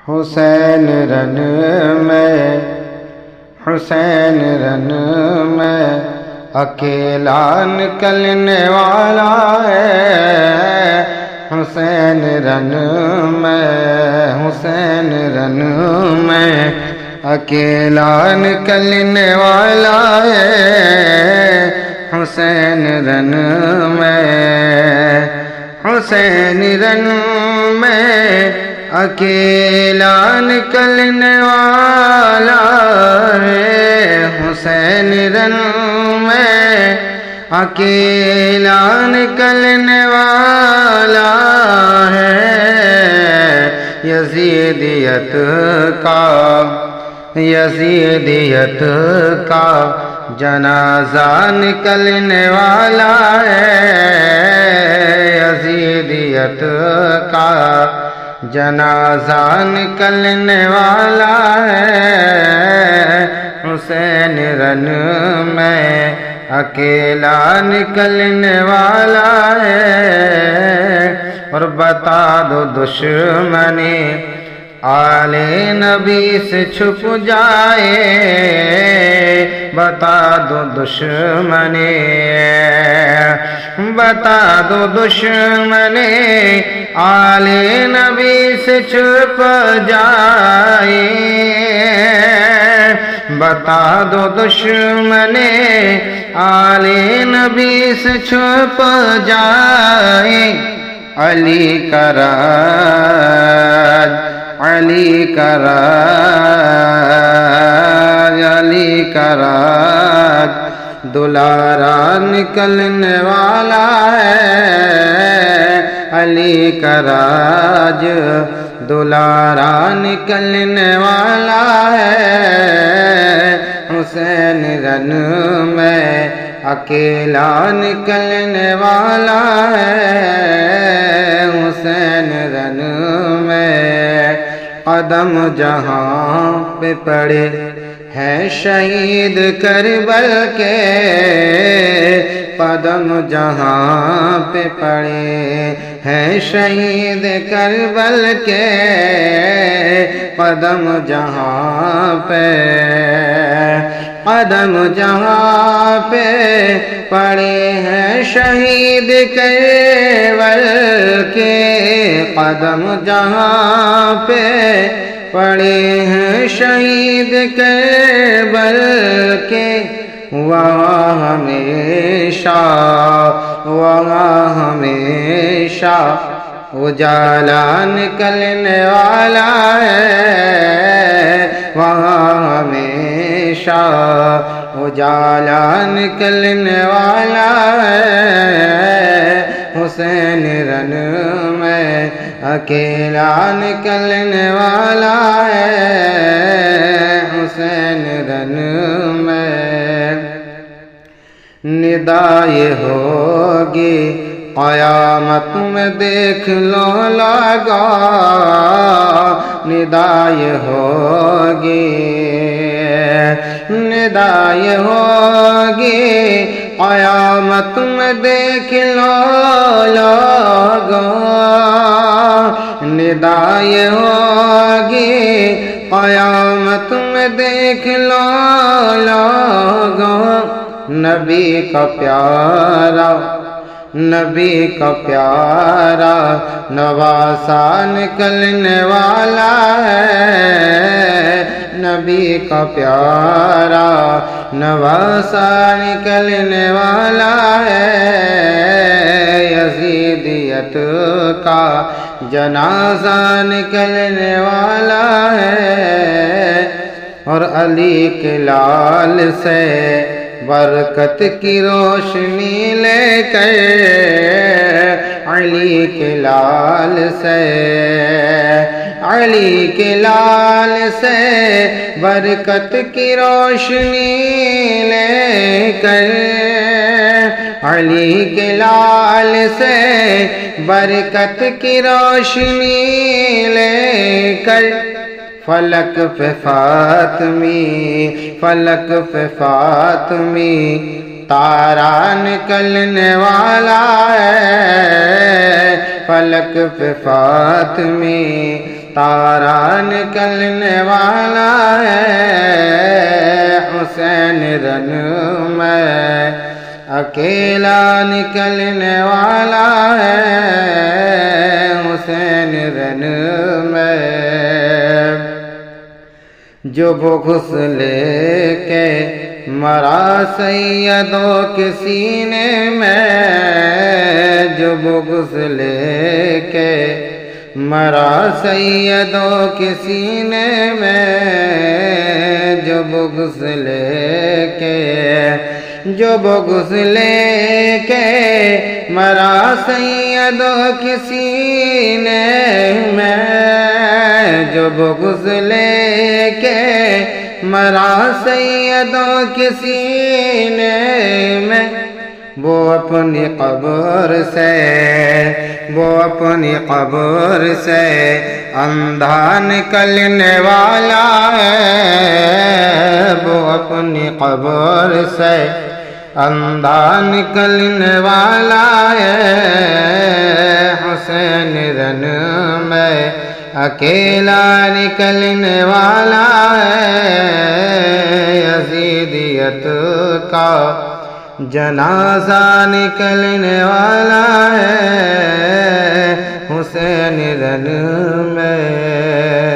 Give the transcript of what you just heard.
حسین رن میں، حسین رن میں اکیلا نکلنے والا ہے، حسین رن میں، حسین رن میں اکیلا نکلنے والا ہے، حسین رن میں، حسین رن میں اکیلا نکلنے والا ہے، حسین رن میں اکیلا نکلنے والا ہے، یزیدیت کا، یزیدیت کا جنازہ نکلنے والا ہے، یزیدیت کا جنازہ نکلنے والا ہے، حسین رن میں اکیلا نکلنے والا ہے۔ اور بتا دو دشمنی آل نبی سے چھپ جائے، بتا دو دشمنی، بتا دو دشمنی آل نبی سے چھپ جائے، بتا دو دشمنی آل نبی سے چھپ جائے، علی کا راج، علی کا راج، علی کا راج دلارا نکلنے والا ہے، علی کا راج دلارا نکلنے والا ہے، حسین رن میں اکیلا نکلنے والا ہے، حسین رن میں قدم جہاں پہ پڑے ہیں شہید کربل کے، قدم جہاں پہ پڑے ہیں شہید کربل کے، قدم جہاں پہ، قدم جہاں پہ پڑے ہیں شہید کربل کے، قدم جہاں پہ پڑے ہیں شہید کربل کے، وہاں ہمیشہ، وہاں ہمیشہ اجالا نکلنے والا ہے، وہاں ہمیشہ اجالا نکلنے والا ہے، حسین رن میں اکیلا نکلنے والا ہے، حسین رن میں ندا یہ ہوگی قیامت میں دیکھ لو لگا، ندا یہ ہوگی، ندا یہ ہوگی قیامت میں دیکھ لو لگا، ندا یہ ہوگی قیامت میں دیکھ لو لگا، نبی کا پیارا، نبی کا پیارا نواسا نکلنے والا ہے، نبی کا پیارا نواسا نکلنے والا ہے، یزیدیت کا جنازہ نکلنے والا ہے، اور علی کے لال سے برکت کی روشنی لے کر، علی کے لال سے، علی کے لال سے برکت کی روشنی لے کر، علی کے لال سے برکت کی روشنی لے کر، فلک پہ فاطمی، فلک پہ فاطمی تارا نکلنے والا ہے، فلک پہ فاطمی تارا نکلنے والا ہے حسین رن میں، اکیلا نکلنے والا ہے حسین رن میں، جو بغض لے کے مرا سیدوں کے سینے میں، جو بغض لے کے مرا سیدوں کے سینے میں، جو بغض لے کے، جو بغض لے کے مرا سیدوں کے سینے میں، جو بغض لے کے مرا سیدوں کے سینے میں، وہ اپنی قبر سے، وہ اپنی قبر سے اندھا نکلنے والا ہے، وہ اپنی قبر سے اندھا نکلنے والا ہے حسین رن میں، اکیلا نکلنے والا ہے یزیدیت کا جنازہ نکلنے والا ہے حسین رن میں۔